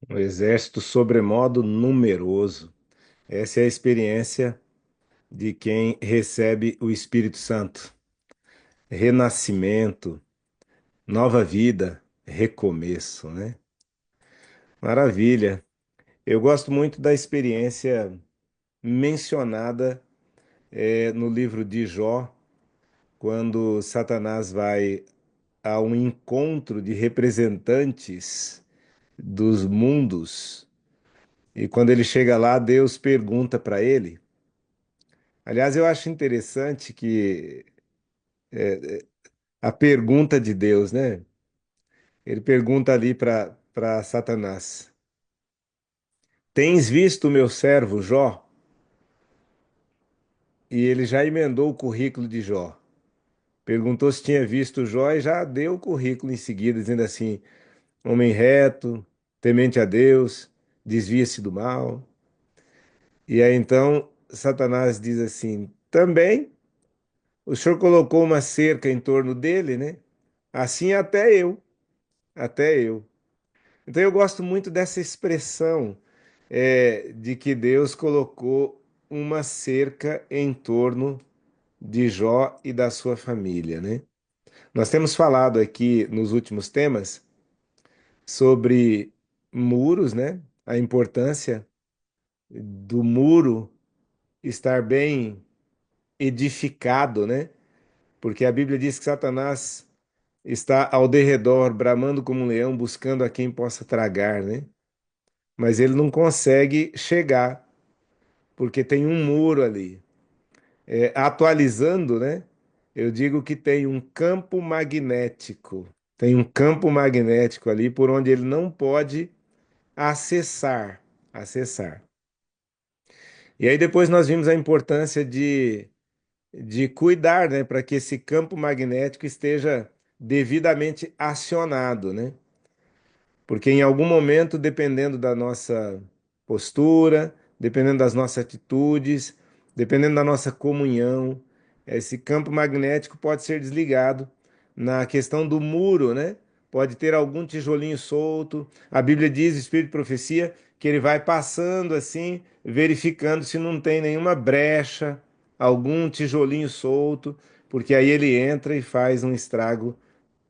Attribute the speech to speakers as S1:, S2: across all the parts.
S1: Um exército sobremodo numeroso. Essa é a experiência de quem recebe o Espírito Santo. Renascimento, nova vida, recomeço, né? Maravilha. Eu gosto muito da experiência mencionada no livro de Jó, quando Satanás vai a um encontro de representantes dos mundos e quando ele chega lá, Deus pergunta para ele. Aliás, eu acho interessante que a pergunta de Deus, né? Ele pergunta ali para Satanás: Tens visto o meu servo Jó? E ele já emendou o currículo de Jó. Perguntou se tinha visto Jó e já deu o currículo em seguida, dizendo assim: homem reto, temente a Deus, desvia-se do mal. E aí então Satanás diz assim: também o senhor colocou uma cerca em torno dele, né? Assim até eu. Então eu gosto muito dessa expressão de que Deus colocou uma cerca em torno de Jó e da sua família, né? Nós temos falado aqui nos últimos temas sobre muros, né? A importância do muro estar bem edificado, né? Porque a Bíblia diz que Satanás está ao derredor, bramando como um leão, buscando a quem possa tragar, né? Mas ele não consegue chegar, porque tem um muro ali. Atualizando, né? Eu digo que tem um campo magnético. Tem um campo magnético ali por onde ele não pode acessar, acessar. E aí depois nós vimos a importância de cuidar, né, para que esse campo magnético esteja devidamente acionado, né? Porque em algum momento, dependendo da nossa postura, dependendo das nossas atitudes, dependendo da nossa comunhão, esse campo magnético pode ser desligado. Na questão do muro, né? Pode ter algum tijolinho solto. A Bíblia diz, Espírito de Profecia, que ele vai passando assim, verificando se não tem nenhuma brecha, algum tijolinho solto, porque aí ele entra e faz um estrago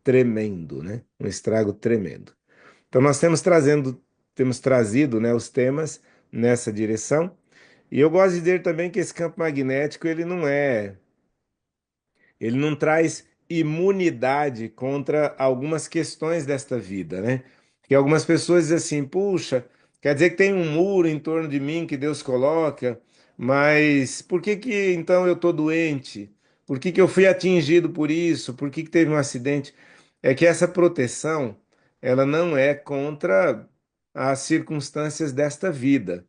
S1: tremendo, né? Um estrago tremendo. Então nós temos trazido, né, os temas nessa direção. E eu gosto de dizer também que esse campo magnético ele não traz imunidade contra algumas questões desta vida, né? Porque algumas pessoas dizem assim, puxa, quer dizer que tem um muro em torno de mim que Deus coloca, mas por que que então eu estou doente? Por que que eu fui atingido por isso? Por que que teve um acidente? É que essa proteção, ela não é contra as circunstâncias desta vida.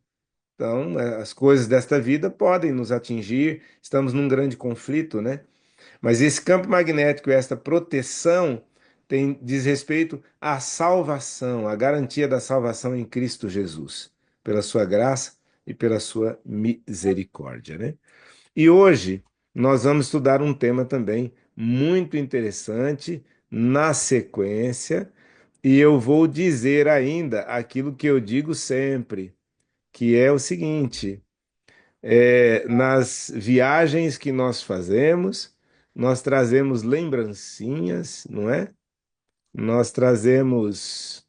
S1: Então, as coisas desta vida podem nos atingir, estamos num grande conflito, né? Mas esse campo magnético, esta proteção, diz respeito à salvação, à garantia da salvação em Cristo Jesus, pela sua graça e pela sua misericórdia, né? E hoje nós vamos estudar um tema também muito interessante na sequência, e eu vou dizer ainda aquilo que eu digo sempre, que é o seguinte: nas viagens que nós fazemos, nós trazemos lembrancinhas, não é? Nós trazemos,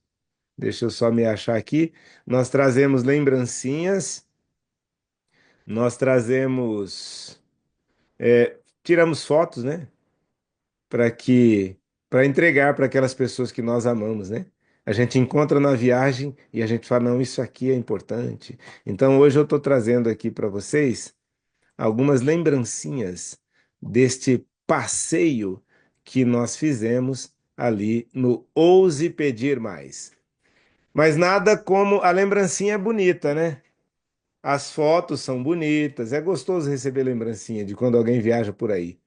S1: deixa eu só me achar aqui, nós trazemos lembrancinhas, nós trazemos, tiramos fotos, né? Para que, para entregar para aquelas pessoas que nós amamos, né? A gente encontra na viagem e a gente fala, não, isso aqui é importante. Então hoje eu estou trazendo aqui para vocês algumas lembrancinhas deste passeio que nós fizemos ali no Ouse Pedir Mais. Mas nada como a lembrancinha é bonita, né? As fotos são bonitas, é gostoso receber lembrancinha de quando alguém viaja por aí.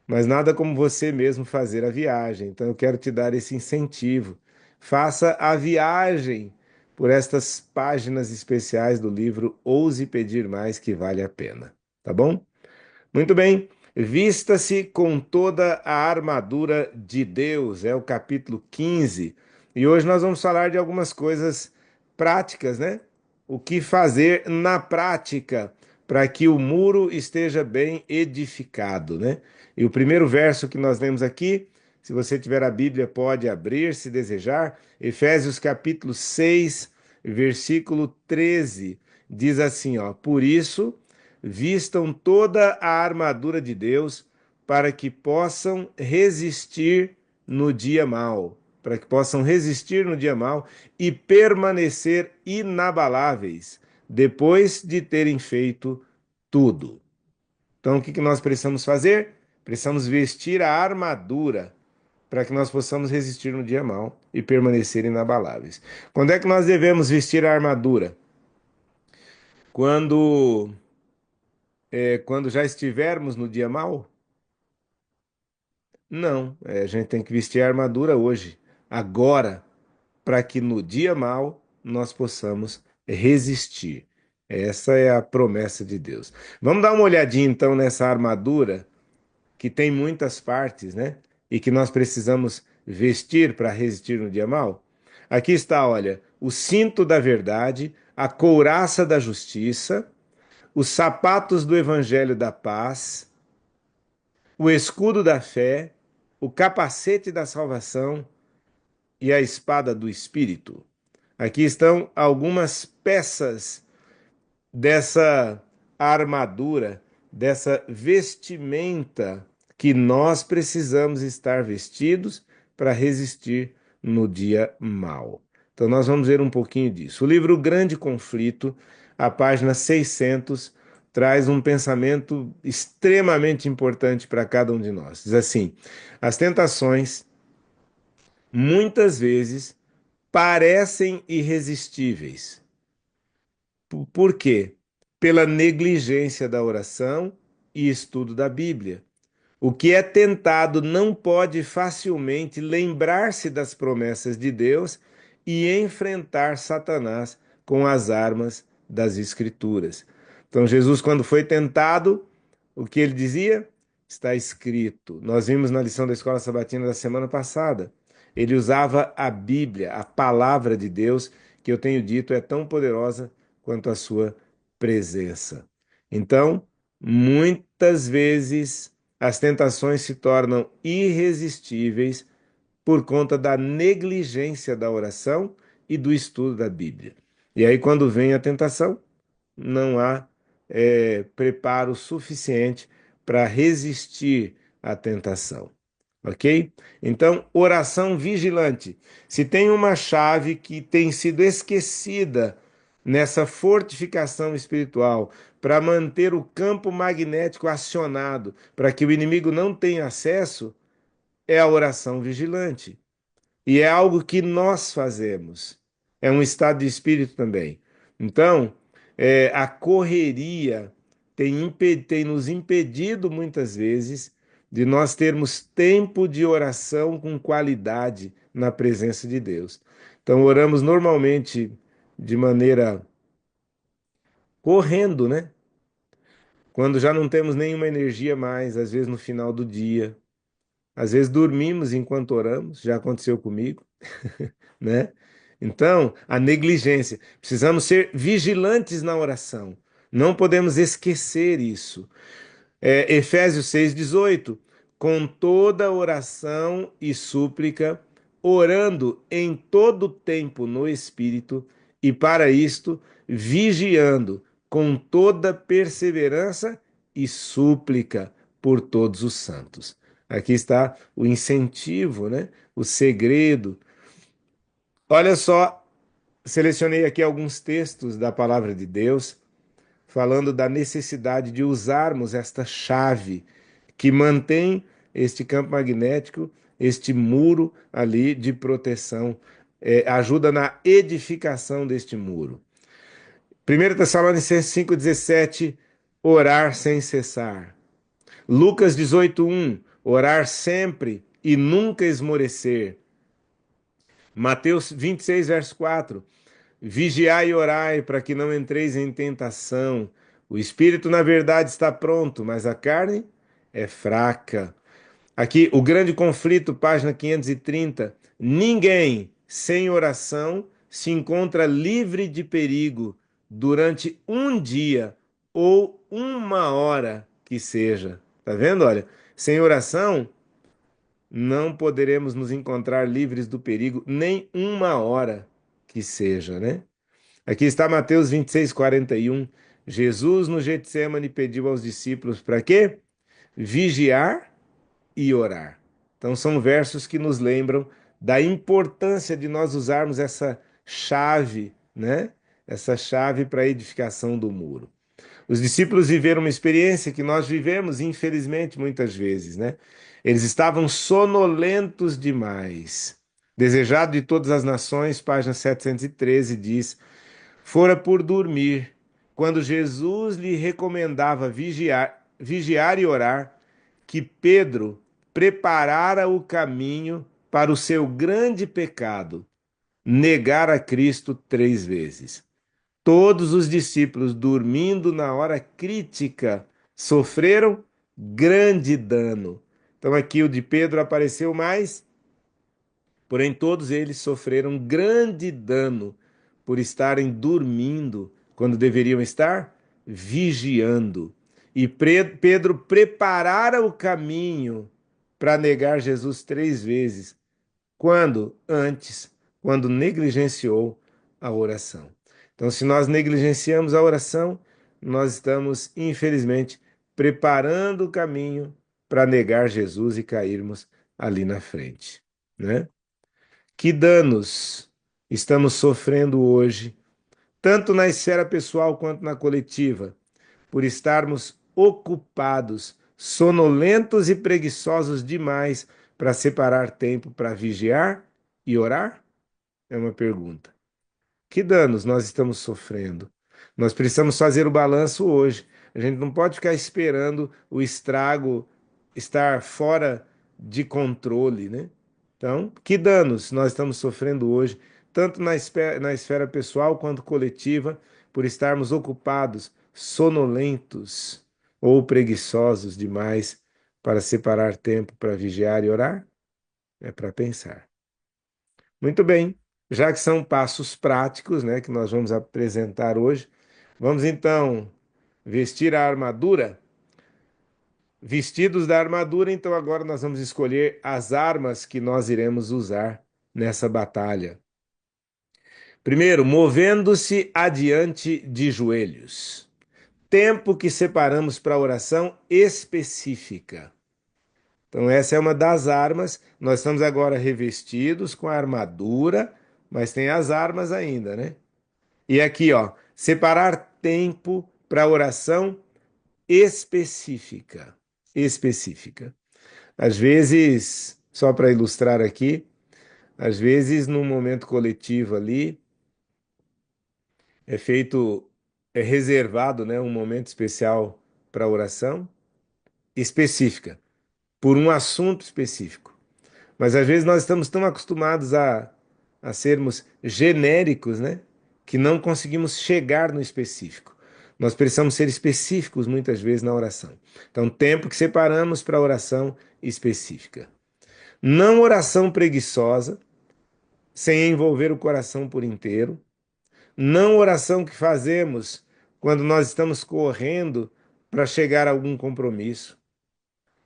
S1: Mas nada como você mesmo fazer a viagem. Então eu quero te dar esse incentivo. Faça a viagem por estas páginas especiais do livro Ouse Pedir Mais, que vale a pena. Tá bom? Muito bem. Vista-se com toda a armadura de Deus, é o capítulo 15. E hoje nós vamos falar de algumas coisas práticas, né? O que fazer na prática para que o muro esteja bem edificado, né? E o primeiro verso que nós lemos aqui, se você tiver a Bíblia, pode abrir, se desejar. Efésios capítulo 6, versículo 13, diz assim, ó: Por isso, vistam toda a armadura de Deus para que possam resistir no dia mau, para que possam resistir no dia mau e permanecer inabaláveis depois de terem feito tudo. Então, o que que nós precisamos fazer? Precisamos vestir a armadura para que nós possamos resistir no dia mau e permanecer inabaláveis. Quando é que nós devemos vestir a armadura? Quando, quando já estivermos no dia mau? Não, a gente tem que vestir a armadura hoje, agora, para que no dia mau nós possamos resistir. Essa é a promessa de Deus. Vamos dar uma olhadinha então nessa armadura que tem muitas partes, né? E que nós precisamos vestir para resistir no dia mau. Aqui está, olha, o cinto da verdade, a couraça da justiça, os sapatos do evangelho da paz, o escudo da fé, o capacete da salvação e a espada do espírito. Aqui estão algumas peças dessa armadura, dessa vestimenta que nós precisamos estar vestidos para resistir no dia mau. Então, nós vamos ver um pouquinho disso. O livro Grande Conflito, a página 600, traz um pensamento extremamente importante para cada um de nós. Diz assim: as tentações muitas vezes parecem irresistíveis. Por quê? Pela negligência da oração e estudo da Bíblia. O que é tentado não pode facilmente lembrar-se das promessas de Deus e enfrentar Satanás com as armas das Escrituras. Então, Jesus, quando foi tentado, o que ele dizia? Está escrito. Nós vimos na lição da Escola Sabatina da semana passada. Ele usava a Bíblia, a palavra de Deus, que eu tenho dito é tão poderosa quanto a sua presença. Então, muitas vezes as tentações se tornam irresistíveis por conta da negligência da oração e do estudo da Bíblia. E aí, quando vem a tentação, não há preparo suficiente para resistir à tentação. Ok? Então, oração vigilante. Se tem uma chave que tem sido esquecida nessa fortificação espiritual para manter o campo magnético acionado, para que o inimigo não tenha acesso, é a oração vigilante. E é algo que nós fazemos. É um estado de espírito também. Então, a correria tem nos impedido muitas vezes de nós termos tempo de oração com qualidade na presença de Deus. Então, oramos normalmente de maneira correndo, né? Quando já não temos nenhuma energia mais, às vezes no final do dia, às vezes dormimos enquanto oramos, já aconteceu comigo, né? Então, a negligência. Precisamos ser vigilantes na oração. Não podemos esquecer isso. Efésios 6,18. Com toda oração e súplica, orando em todo tempo no Espírito, e para isto, vigiando com toda perseverança e súplica por todos os santos. Aqui está o incentivo, né? O segredo. Olha só, selecionei aqui alguns textos da palavra de Deus falando da necessidade de usarmos esta chave que mantém este campo magnético, este muro ali de proteção, ajuda na edificação deste muro. 1 Tessalonicenses 5,17, orar sem cessar. Lucas 18,1, orar sempre e nunca esmorecer. Mateus 26, verso 4, vigiai e orai para que não entreis em tentação. O espírito, na verdade, está pronto, mas a carne é fraca. Aqui, o grande conflito, página 530. Ninguém sem oração se encontra livre de perigo durante um dia ou uma hora que seja. Tá vendo? Olha, sem oração não poderemos nos encontrar livres do perigo nem uma hora que seja, né? Aqui está Mateus 26:41. Jesus no Getsemane pediu aos discípulos para quê? Vigiar e orar. Então, são versos que nos lembram da importância de nós usarmos essa chave, né? Essa chave para a edificação do muro. Os discípulos viveram uma experiência que nós vivemos, infelizmente, muitas vezes, né? Eles estavam sonolentos demais. Desejado de todas as nações, página 713 diz: fora por dormir, quando Jesus lhe recomendava vigiar e orar, que Pedro preparara o caminho para o seu grande pecado, negar a Cristo 3 vezes. Todos os discípulos, dormindo na hora crítica, sofreram grande dano. Então, aqui o de Pedro apareceu mais, porém, todos eles sofreram grande dano por estarem dormindo quando deveriam estar vigiando. E Pedro preparara o caminho para negar Jesus 3 vezes. Quando? Antes, quando negligenciou a oração. Então, se nós negligenciamos a oração, nós estamos, infelizmente, preparando o caminho para negar Jesus e cairmos ali na frente, né? Que danos estamos sofrendo hoje, tanto na esfera pessoal quanto na coletiva, por estarmos ocupados, sonolentos e preguiçosos demais para separar tempo para vigiar e orar? É uma pergunta. Que danos nós estamos sofrendo? Nós precisamos fazer o balanço hoje. A gente não pode ficar esperando o estrago estar fora de controle, né? Então, que danos nós estamos sofrendo hoje, tanto na esfera pessoal quanto coletiva, por estarmos ocupados, sonolentos ou preguiçosos demais para separar tempo para vigiar e orar? É para pensar. Muito bem, já que são passos práticos, né, que nós vamos apresentar hoje, vamos então vestir a armadura. Vestidos da armadura, então agora nós vamos escolher as armas que nós iremos usar nessa batalha. Primeiro, movendo-se adiante de joelhos. Tempo que separamos para oração específica. Então, essa é uma das armas. Nós estamos agora revestidos com a armadura, mas tem as armas ainda, né? E aqui, ó, separar tempo para oração específica. Específica. Às vezes, só para ilustrar aqui, às vezes num momento coletivo ali, é feito, é reservado, né, um momento especial para oração específica, por um assunto específico. Mas às vezes nós estamos tão acostumados a sermos genéricos, né? Que não conseguimos chegar no específico. Nós precisamos ser específicos muitas vezes na oração. Então, tempo que separamos para oração específica. Não oração preguiçosa, sem envolver o coração por inteiro. Não oração que fazemos quando nós estamos correndo para chegar a algum compromisso.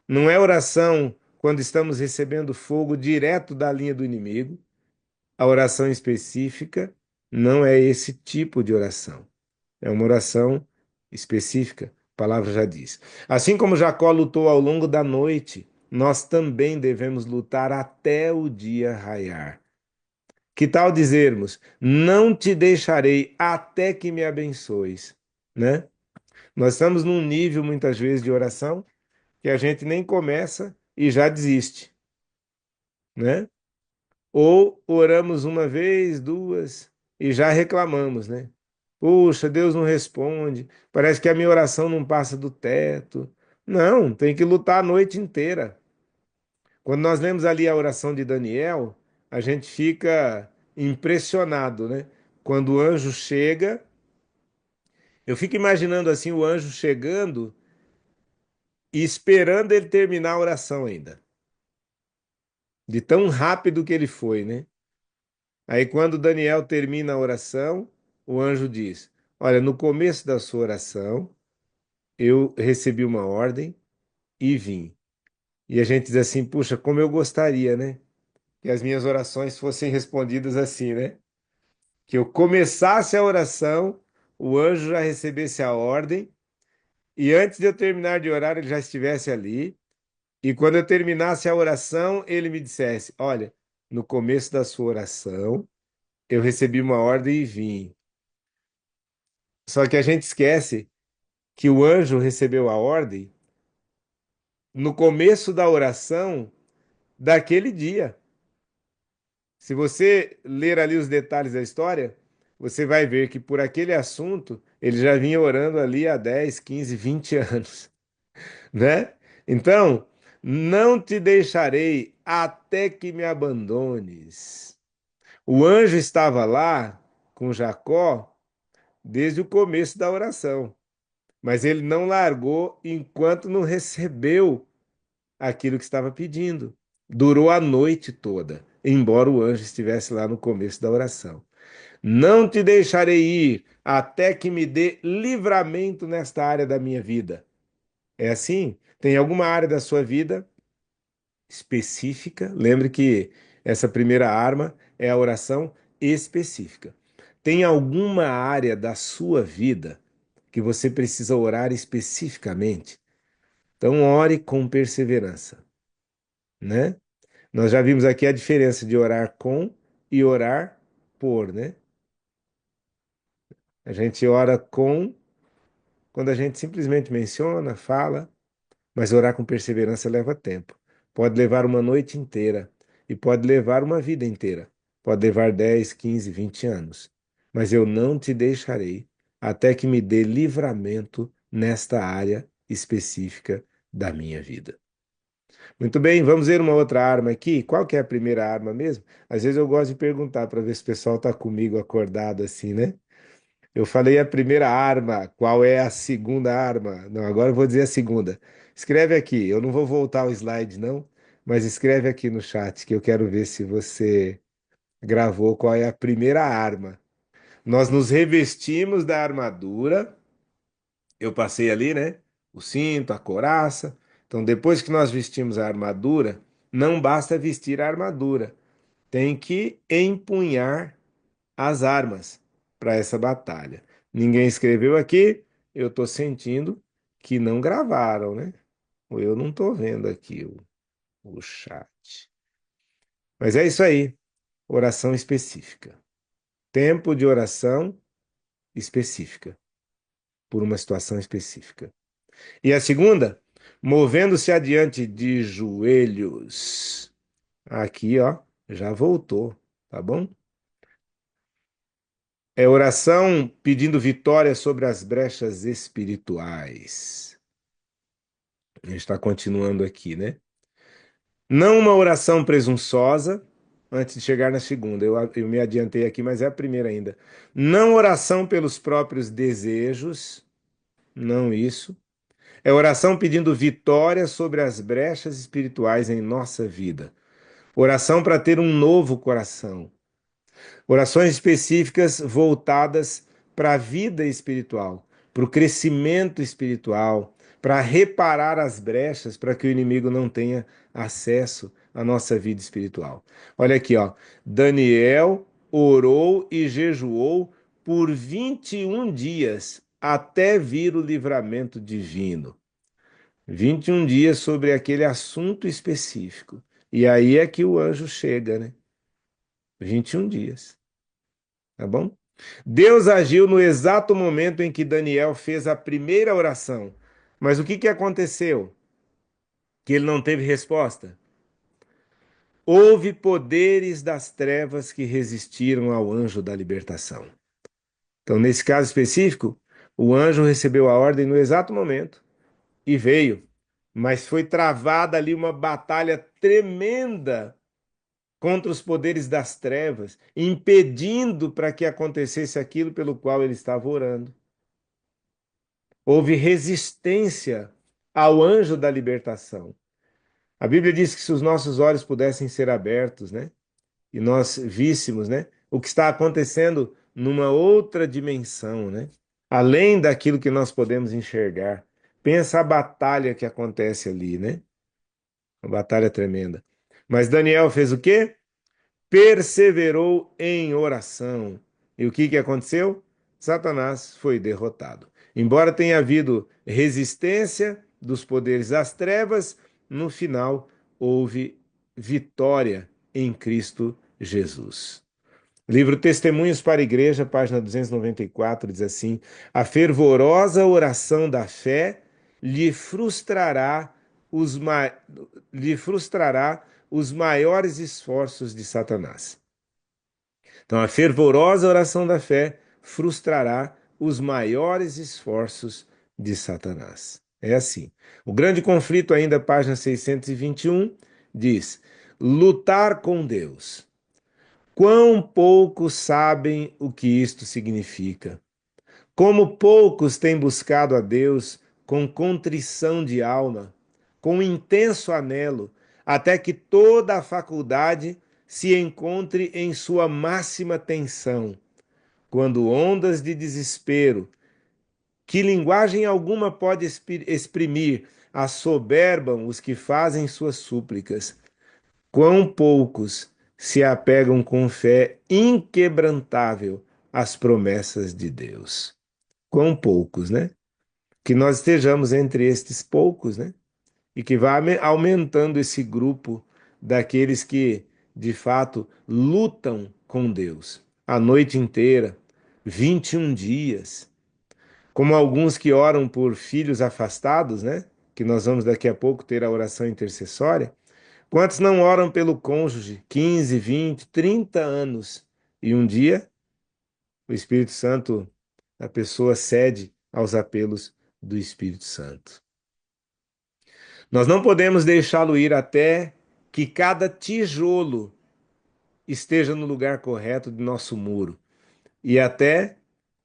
S1: Não é oração quando estamos recebendo fogo direto da linha do inimigo. A oração específica não é esse tipo de oração. É uma oração específica, a palavra já diz. Assim como Jacó lutou ao longo da noite, nós também devemos lutar até o dia raiar. Que tal dizermos: não te deixarei até que me abençoes, né? Nós estamos num nível muitas vezes de oração que a gente nem começa e já desiste, né? Ou oramos uma vez, duas e já reclamamos, né? Puxa, Deus não responde. Parece que a minha oração não passa do teto. Não, tem que lutar a noite inteira. Quando nós lemos ali a oração de Daniel, a gente fica impressionado, né? Quando o anjo chega, eu fico imaginando assim o anjo chegando e esperando ele terminar a oração ainda, de tão rápido que ele foi, né? Aí, quando Daniel termina a oração, o anjo diz: Olha, no começo da sua oração, eu recebi uma ordem e vim. E a gente diz assim: Puxa, como eu gostaria, né? Que as minhas orações fossem respondidas assim, né? Que eu começasse a oração, o anjo já recebesse a ordem, e antes de eu terminar de orar, ele já estivesse ali. E quando eu terminasse a oração, ele me dissesse: Olha, no começo da sua oração, eu recebi uma ordem e vim. Só que a gente esquece que o anjo recebeu a ordem no começo da oração daquele dia. Se você ler ali os detalhes da história, você vai ver que por aquele assunto ele já vinha orando ali há 10, 15, 20 anos, né? Então, não te deixarei até que me abandones. O anjo estava lá com Jacó desde o começo da oração, mas ele não largou enquanto não recebeu aquilo que estava pedindo. Durou a noite toda, embora o anjo estivesse lá no começo da oração. Não te deixarei ir até que me dê livramento nesta área da minha vida. É assim? Tem alguma área da sua vida específica? Lembre que essa primeira arma é a oração específica. Tem alguma área da sua vida que você precisa orar especificamente? Então, ore com perseverança, né? Nós já vimos aqui a diferença de orar com e orar por, né? A gente ora com quando a gente simplesmente menciona, fala, mas orar com perseverança leva tempo. Pode levar uma noite inteira e pode levar uma vida inteira. Pode levar 10, 15, 20 anos. Mas eu não te deixarei até que me dê livramento nesta área específica da minha vida. Muito bem, vamos ver uma outra arma aqui. Qual que é a primeira arma mesmo? Às vezes eu gosto de perguntar para ver se o pessoal está comigo acordado assim, né? Eu falei a primeira arma, qual é a segunda arma? Não, agora eu vou dizer a segunda. Escreve aqui, eu não vou voltar ao slide não, mas escreve aqui no chat que eu quero ver se você gravou qual é a primeira arma. Nós nos revestimos da armadura, eu passei ali, né? O cinto, a couraça. Então, depois que nós vestimos a armadura, não basta vestir a armadura, tem que empunhar as armas para essa batalha. Ninguém escreveu aqui, eu estou sentindo que não gravaram, né? Ou eu não estou vendo aqui o chat. Mas é isso aí, oração específica. Tempo de oração específica, por uma situação específica. E a segunda, movendo-se adiante de joelhos. Aqui, ó, já voltou, tá bom? É oração pedindo vitória sobre as brechas espirituais. A gente está continuando aqui, né? Não uma oração presunçosa, antes de chegar na segunda. Eu me adiantei aqui, mas é a primeira ainda. Não oração pelos próprios desejos, não isso. É oração pedindo vitória sobre as brechas espirituais em nossa vida. Oração para ter um novo coração. Orações específicas voltadas para a vida espiritual, para o crescimento espiritual, para reparar as brechas para que o inimigo não tenha acesso à nossa vida espiritual. Olha aqui, ó. Daniel orou e jejuou por 21 dias até vir o livramento divino. 21 dias sobre aquele assunto específico. E aí é que o anjo chega, né? 21 dias, tá bom? Deus agiu no exato momento em que Daniel fez a primeira oração. Mas o que que aconteceu? Que ele não teve resposta? Houve poderes das trevas que resistiram ao anjo da libertação. Então, nesse caso específico, o anjo recebeu a ordem no exato momento e veio. Mas foi travada ali uma batalha tremenda contra os poderes das trevas, impedindo para que acontecesse aquilo pelo qual ele estava orando. Houve resistência ao anjo da libertação. A Bíblia diz que se os nossos olhos pudessem ser abertos, né? e nós víssemos, né, o que está acontecendo numa outra dimensão, né? Além daquilo que nós podemos enxergar. Pensa a batalha que acontece ali, né? Uma batalha tremenda. Mas Daniel fez o quê? Perseverou em oração. E o que que aconteceu? Satanás foi derrotado. Embora tenha havido resistência dos poderes das trevas, no final houve vitória em Cristo Jesus. Livro Testemunhos para a Igreja, página 294, diz assim: a fervorosa oração da fé lhe frustrará os, ma... lhe frustrará os maiores esforços de Satanás. Então, a fervorosa oração da fé frustrará os maiores esforços de Satanás. É assim. O grande conflito, ainda, página 621, diz: lutar com Deus. Quão poucos sabem o que isto significa. Como poucos têm buscado a Deus com contrição de alma, com intenso anelo, até que toda a faculdade se encontre em sua máxima tensão, quando ondas de desespero, que linguagem alguma pode exprimir, assoberbam os que fazem suas súplicas. Quão poucos se apegam com fé inquebrantável às promessas de Deus. Quão poucos, né? Que nós estejamos entre estes poucos, né? E que vá aumentando esse grupo daqueles que, de fato, lutam com Deus a noite inteira, 21 dias, como alguns que oram por filhos afastados, né? Que nós vamos daqui a pouco ter a oração intercessória. Quantos não oram pelo cônjuge 15, 20, 30 anos e um dia o Espírito Santo, a pessoa cede aos apelos do Espírito Santo? Nós não podemos deixá-lo ir até que cada tijolo esteja no lugar correto de nosso muro e até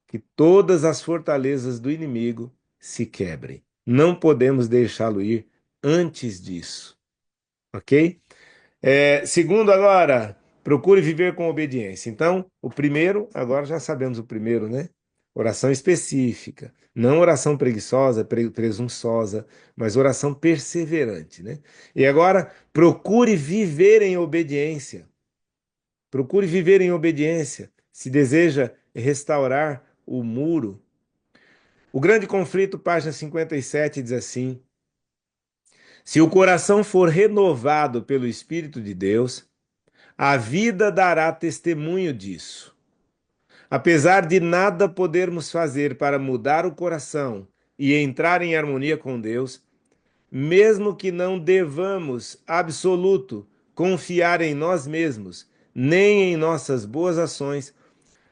S1: que todas as fortalezas do inimigo se quebrem. Não podemos deixá-lo ir antes disso, ok? Segundo, agora, procure viver com obediência. Então, o primeiro, agora já sabemos o primeiro, né? Oração específica, não oração preguiçosa, presunçosa, mas oração perseverante, né? E agora, procure viver em obediência. Procure viver em obediência. Se deseja restaurar o muro. O grande conflito, página 57, diz assim: se o coração for renovado pelo Espírito de Deus, a vida dará testemunho disso. Apesar de nada podermos fazer para mudar o coração e entrar em harmonia com Deus, mesmo que não devamos absoluto confiar em nós mesmos, nem em nossas boas ações,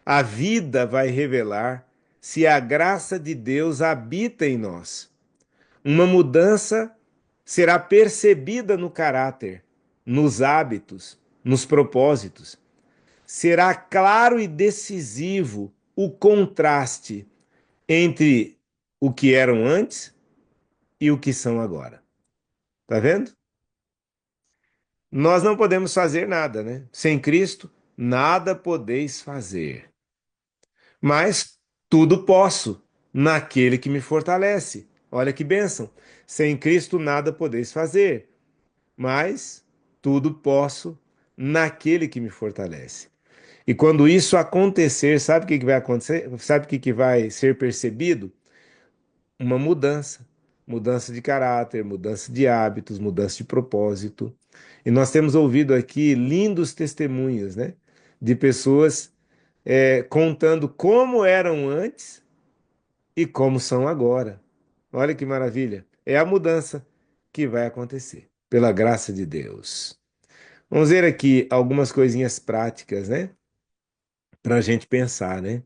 S1: a vida vai revelar se a graça de Deus habita em nós. Uma mudança será percebida no caráter, nos hábitos, nos propósitos. Será claro e decisivo o contraste entre o que eram antes e o que são agora. Tá vendo? Nós não podemos fazer nada, né? Sem Cristo, nada podeis fazer. Mas tudo posso naquele que me fortalece. Olha que bênção. Sem Cristo, nada podeis fazer. Mas tudo posso naquele que me fortalece. E quando isso acontecer, sabe o que vai acontecer? Sabe o que vai ser percebido? Uma mudança. Mudança de caráter, mudança de hábitos, mudança de propósito. E nós temos ouvido aqui lindos testemunhos, né? De pessoas contando como eram antes e como são agora. Olha que maravilha. É a mudança que vai acontecer, pela graça de Deus. Vamos ver aqui algumas coisinhas práticas, né? Para a gente pensar, né?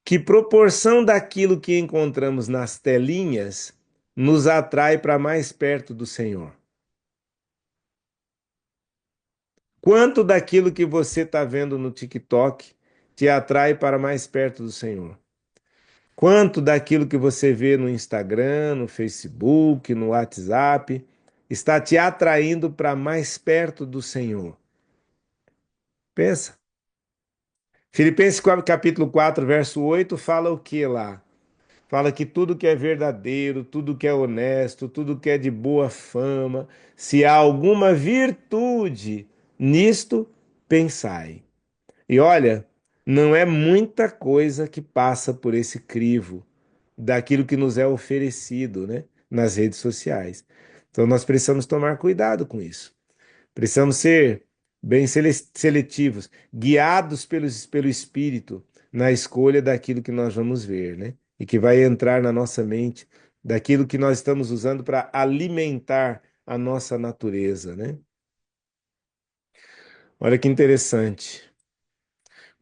S1: Que proporção daquilo que encontramos nas telinhas nos atrai para mais perto do Senhor? Quanto daquilo que você está vendo no TikTok te atrai para mais perto do Senhor? Quanto daquilo que você vê no Instagram, no Facebook, no WhatsApp está te atraindo para mais perto do Senhor? Pensa. Filipenses capítulo 4, verso 8 fala o que lá? Fala que tudo que é verdadeiro, tudo que é honesto, tudo que é de boa fama, se há alguma virtude nisto, pensai. E olha, não é muita coisa que passa por esse crivo daquilo que nos é oferecido, né, nas redes sociais. Então nós precisamos tomar cuidado com isso. Precisamos ser bem seletivos, guiados pelo Espírito na escolha daquilo que nós vamos ver, né? E que vai entrar na nossa mente, daquilo que nós estamos usando para alimentar a nossa natureza, né? Olha que interessante.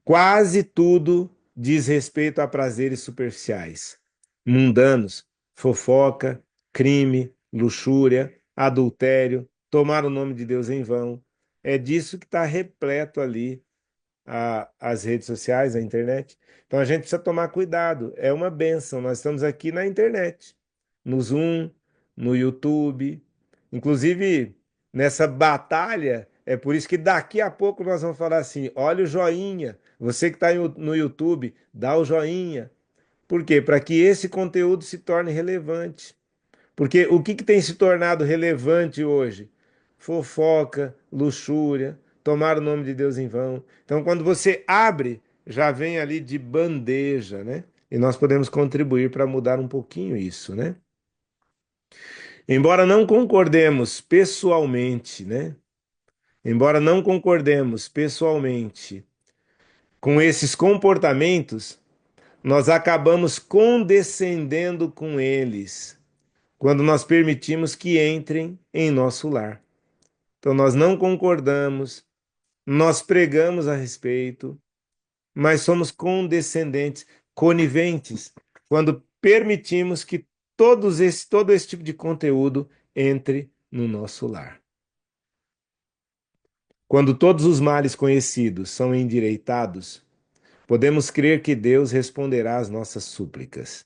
S1: Quase tudo diz respeito a prazeres superficiais, mundanos, fofoca, crime, luxúria, adultério, tomar o nome de Deus em vão. É disso que está repleto ali as redes sociais, a internet. Então a gente precisa tomar cuidado. É uma bênção. Nós estamos aqui na internet, no Zoom, no YouTube. Inclusive, nessa batalha, é por isso que daqui a pouco nós vamos falar assim: olha o joinha. Você que está no YouTube, dá o joinha. Por quê? Para que esse conteúdo se torne relevante. Porque o que tem se tornado relevante hoje? Fofoca, luxúria, tomar o nome de Deus em vão. Então, quando você abre, já vem ali de bandeja, né? E nós podemos contribuir para mudar um pouquinho isso, né? Embora não concordemos pessoalmente, né? Embora não concordemos pessoalmente com esses comportamentos, nós acabamos condescendendo com eles quando nós permitimos que entrem em nosso lar. Então, nós não concordamos, nós pregamos a respeito, mas somos condescendentes, coniventes, quando permitimos que todo esse tipo de conteúdo entre no nosso lar. Quando todos os males conhecidos são endireitados, podemos crer que Deus responderá às nossas súplicas.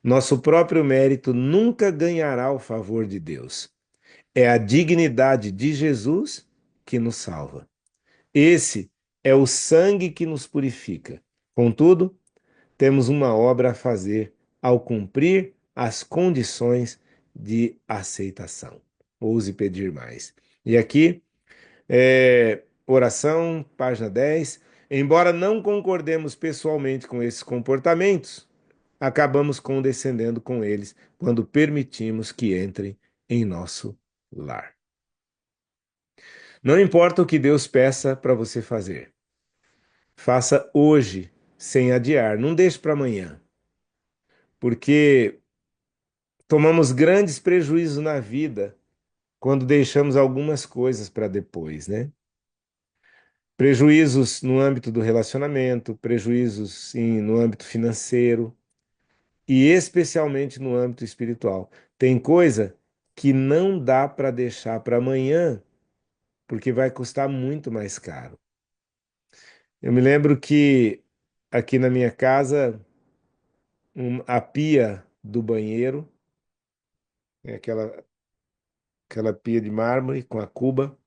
S1: Nosso próprio mérito nunca ganhará o favor de Deus. É a dignidade de Jesus que nos salva. Esse é o sangue que nos purifica. Contudo, temos uma obra a fazer ao cumprir as condições de aceitação. Ouse pedir mais. E aqui, oração, página 10. Embora não concordemos pessoalmente com esses comportamentos, acabamos condescendendo com eles quando permitimos que entrem em nosso lar. Não importa o que Deus peça para você fazer, faça hoje, sem adiar, não deixe para amanhã, porque tomamos grandes prejuízos na vida quando deixamos algumas coisas para depois, né? Prejuízos no âmbito do relacionamento, prejuízos sim, no âmbito financeiro e especialmente no âmbito espiritual. Tem coisa que não dá para deixar para amanhã, porque vai custar muito mais caro. Eu me lembro que aqui na minha casa, a pia do banheiro, é aquela pia de mármore com a cuba,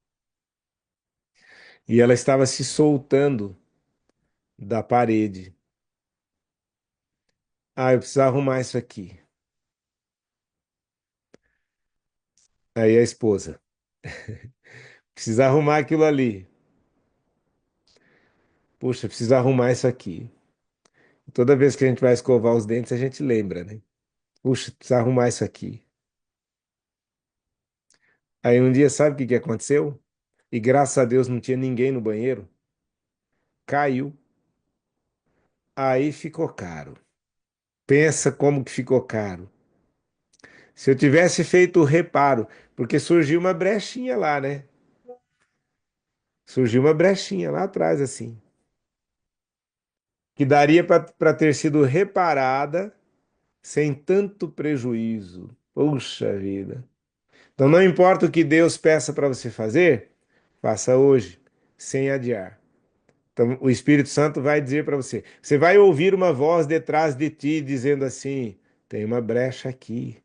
S1: e ela estava se soltando da parede. Ah, eu preciso arrumar isso aqui. Aí a esposa, precisa arrumar aquilo ali. Puxa, precisa arrumar isso aqui. Toda vez que a gente vai escovar os dentes, a gente lembra, né? Puxa, precisa arrumar isso aqui. Aí um dia, sabe o que aconteceu? E graças a Deus não tinha ninguém no banheiro. Caiu. Aí ficou caro. Pensa como que ficou caro. Se eu tivesse feito o reparo, porque surgiu uma brechinha lá, né? Surgiu uma brechinha lá atrás, assim, que daria para ter sido reparada sem tanto prejuízo. Puxa vida. Então, não importa o que Deus peça para você fazer, faça hoje, sem adiar. Então, o Espírito Santo vai dizer para você: você vai ouvir uma voz detrás de ti dizendo assim: tem uma brecha aqui.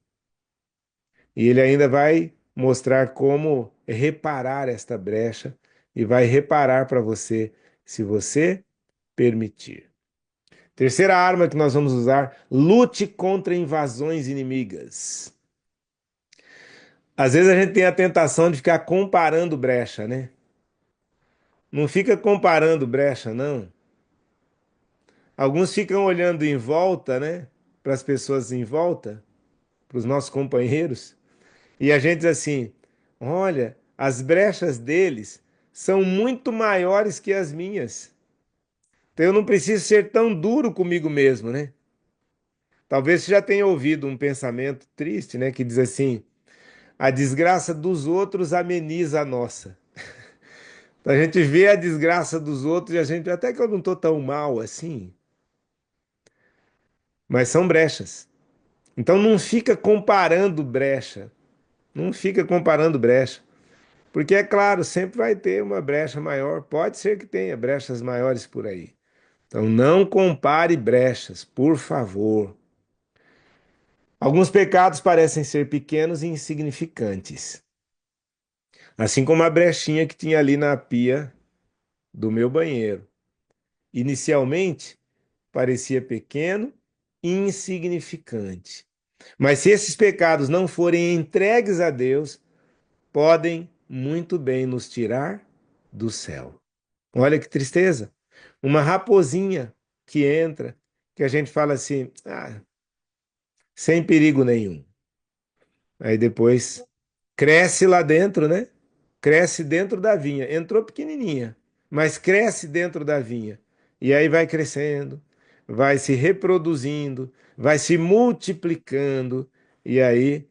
S1: E ele ainda vai mostrar como reparar esta brecha e vai reparar para você se você permitir. Terceira arma que nós vamos usar: lute contra invasões inimigas. Às vezes a gente tem a tentação de ficar comparando brecha, né? Não fica comparando brecha, não. Alguns ficam olhando em volta, né? Para as pessoas em volta, para os nossos companheiros, e a gente diz assim: olha, as brechas deles são muito maiores que as minhas. Então eu não preciso ser tão duro comigo mesmo, né? Talvez você já tenha ouvido um pensamento triste, né? Que diz assim: a desgraça dos outros ameniza a nossa. Então a gente vê a desgraça dos outros e a gente, até que eu não estou tão mal assim, mas são brechas. Então não fica comparando brecha, não fica comparando brecha, porque é claro, sempre vai ter uma brecha maior, pode ser que tenha brechas maiores por aí. Então não compare brechas, por favor. Alguns pecados parecem ser pequenos e insignificantes, assim como a brechinha que tinha ali na pia do meu banheiro. Inicialmente parecia pequeno e insignificante. Mas se esses pecados não forem entregues a Deus, podem muito bem nos tirar do céu. Olha que tristeza. Uma raposinha que entra, que a gente fala assim, sem perigo nenhum. Aí depois cresce lá dentro, né? Cresce dentro da vinha. Entrou pequenininha, mas cresce dentro da vinha. E aí vai crescendo, vai se reproduzindo, vai se multiplicando, e aí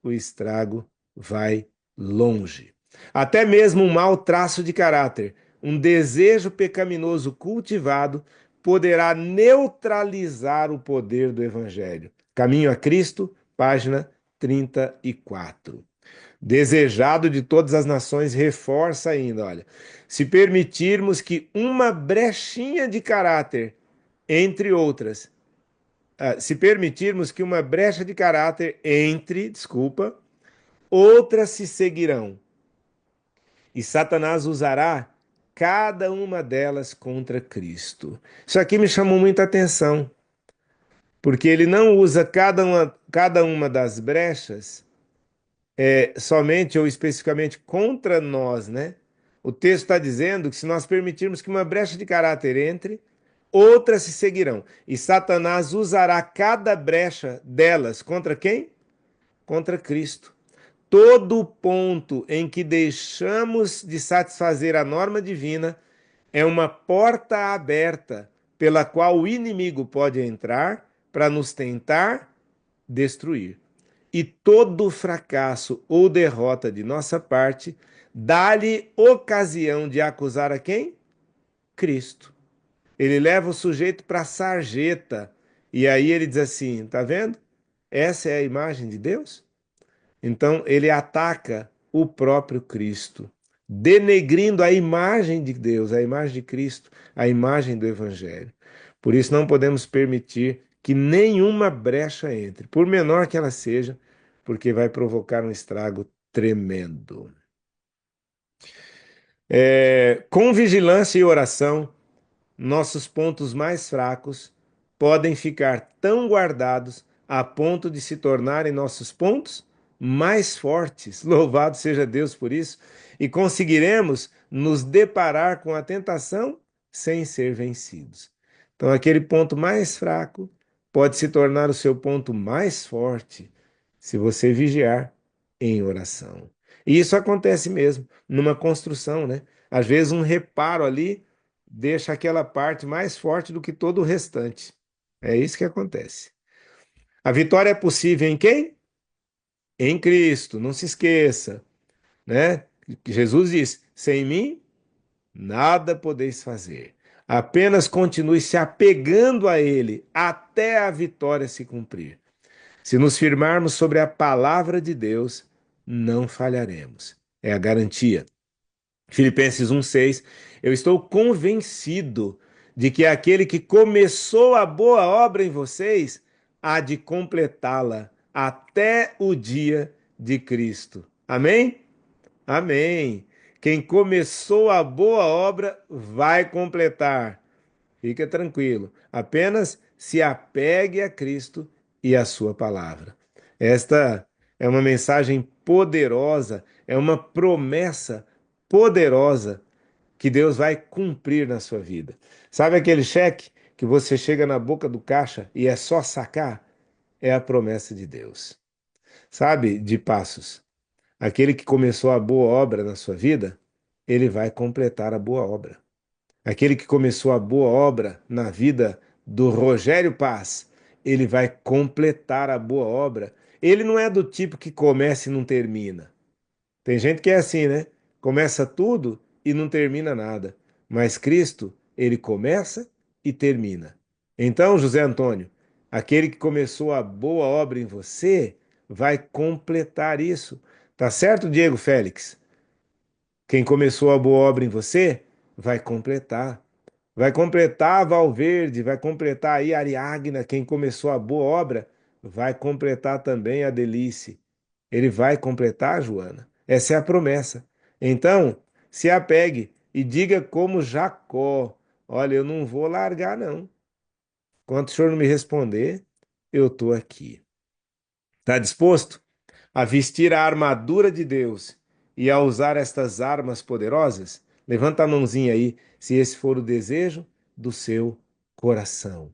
S1: o estrago vai longe. Até mesmo um mau traço de caráter, um desejo pecaminoso cultivado, poderá neutralizar o poder do Evangelho. Caminho a Cristo, página 34. Desejado de todas as nações, reforça ainda, olha. Se permitirmos que uma brechinha de caráter, entre outras, se permitirmos que uma brecha de caráter entre, desculpa, outras se seguirão. E Satanás usará cada uma delas contra Cristo. Isso aqui me chamou muita atenção, porque ele não usa cada uma das brechas somente ou especificamente contra nós, né? O texto está dizendo que se nós permitirmos que uma brecha de caráter entre, outras se seguirão. E Satanás usará cada brecha delas contra quem? Contra Cristo. Todo ponto em que deixamos de satisfazer a norma divina é uma porta aberta pela qual o inimigo pode entrar para nos tentar destruir. E todo fracasso ou derrota de nossa parte dá-lhe ocasião de acusar a quem? Cristo. Ele leva o sujeito para a sarjeta e aí ele diz assim: tá vendo? Essa é a imagem de Deus? Então ele ataca o próprio Cristo, denegrindo a imagem de Deus, a imagem de Cristo, a imagem do Evangelho. Por isso não podemos permitir que nenhuma brecha entre, por menor que ela seja, porque vai provocar um estrago tremendo. Com vigilância e oração, nossos pontos mais fracos podem ficar tão guardados a ponto de se tornarem nossos pontos mais fortes. Louvado seja Deus por isso. E conseguiremos nos deparar com a tentação sem ser vencidos. Então, aquele ponto mais fraco pode se tornar o seu ponto mais forte se você vigiar em oração. E isso acontece mesmo numa construção, né? Às vezes, um reparo ali deixa aquela parte mais forte do que todo o restante. É isso que acontece. A vitória é possível em quem? Em Cristo. Não se esqueça, né? Jesus diz: sem mim, nada podeis fazer. Apenas continue se apegando a Ele até a vitória se cumprir. Se nos firmarmos sobre a palavra de Deus, não falharemos. É a garantia. Filipenses 1,6, eu estou convencido de que aquele que começou a boa obra em vocês há de completá-la até o dia de Cristo. Amém? Amém. Quem começou a boa obra vai completar. Fica tranquilo. Apenas se apegue a Cristo e a sua palavra. Esta é uma mensagem poderosa, é uma promessa poderosa que Deus vai cumprir na sua vida. Sabe aquele cheque que você chega na boca do caixa e é só sacar? É a promessa de Deus. Sabe, de Passos, aquele que começou a boa obra na sua vida, ele vai completar a boa obra. Aquele que começou a boa obra na vida do Rogério Paz, ele vai completar a boa obra. Ele não é do tipo que começa e não termina. Tem gente que é assim, né? Começa tudo e não termina nada. Mas Cristo, ele começa e termina. Então, José Antônio, aquele que começou a boa obra em você, vai completar isso. Tá certo, Diego Félix? Quem começou a boa obra em você, vai completar. Vai completar Valverde, vai completar aí Ariagna, quem começou a boa obra, vai completar também a Delice. Ele vai completar, Joana. Essa é a promessa. Então, se apegue e diga como Jacó: olha, eu não vou largar, não. Quando o senhor não me responder, eu estou aqui. Está disposto a vestir a armadura de Deus e a usar estas armas poderosas? Levanta a mãozinha aí, se esse for o desejo do seu coração.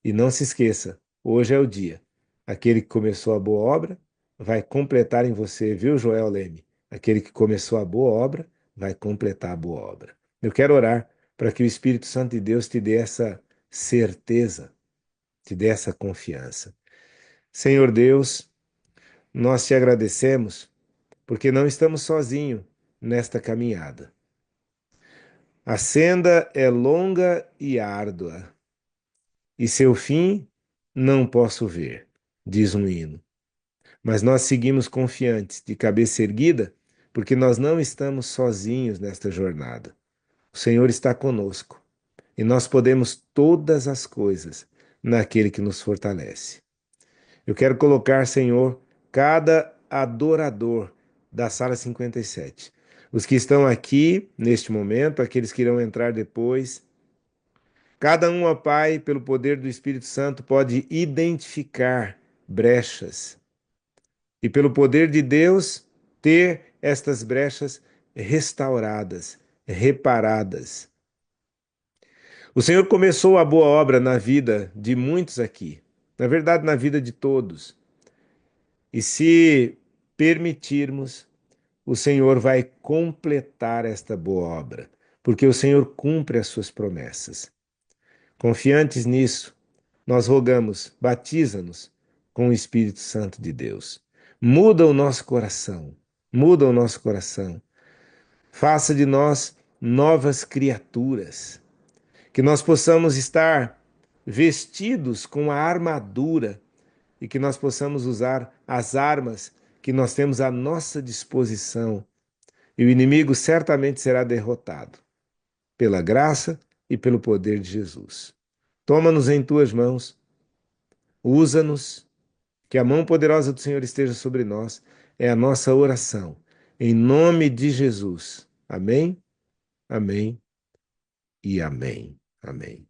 S1: E não se esqueça, hoje é o dia. Aquele que começou a boa obra vai completar em você, viu, Joel Leme? Aquele que começou a boa obra vai completar a boa obra. Eu quero orar para que o Espírito Santo de Deus te dê essa certeza, te dê essa confiança. Senhor Deus, nós te agradecemos porque não estamos sozinhos nesta caminhada. A senda é longa e árdua, e seu fim não posso ver, diz um hino. Mas nós seguimos confiantes, de cabeça erguida, porque nós não estamos sozinhos nesta jornada. O Senhor está conosco e nós podemos todas as coisas naquele que nos fortalece. Eu quero colocar, Senhor, cada adorador da sala 57. Os que estão aqui neste momento, aqueles que irão entrar depois. Cada um, ó Pai, pelo poder do Espírito Santo, pode identificar brechas e, pelo poder de Deus, ter estas brechas restauradas, reparadas. O Senhor começou a boa obra na vida de muitos aqui, na verdade, na vida de todos. E se permitirmos, o Senhor vai completar esta boa obra, porque o Senhor cumpre as suas promessas. Confiantes nisso, nós rogamos, batiza-nos com o Espírito Santo de Deus. Muda o nosso coração, muda o nosso coração. Faça de nós novas criaturas, que nós possamos estar vestidos com a armadura e que nós possamos usar as armas que nós temos à nossa disposição. E o inimigo certamente será derrotado pela graça e pelo poder de Jesus. Toma-nos em tuas mãos, usa-nos, que a mão poderosa do Senhor esteja sobre nós. É a nossa oração. Em nome de Jesus. Amém, amém e amém. Amém.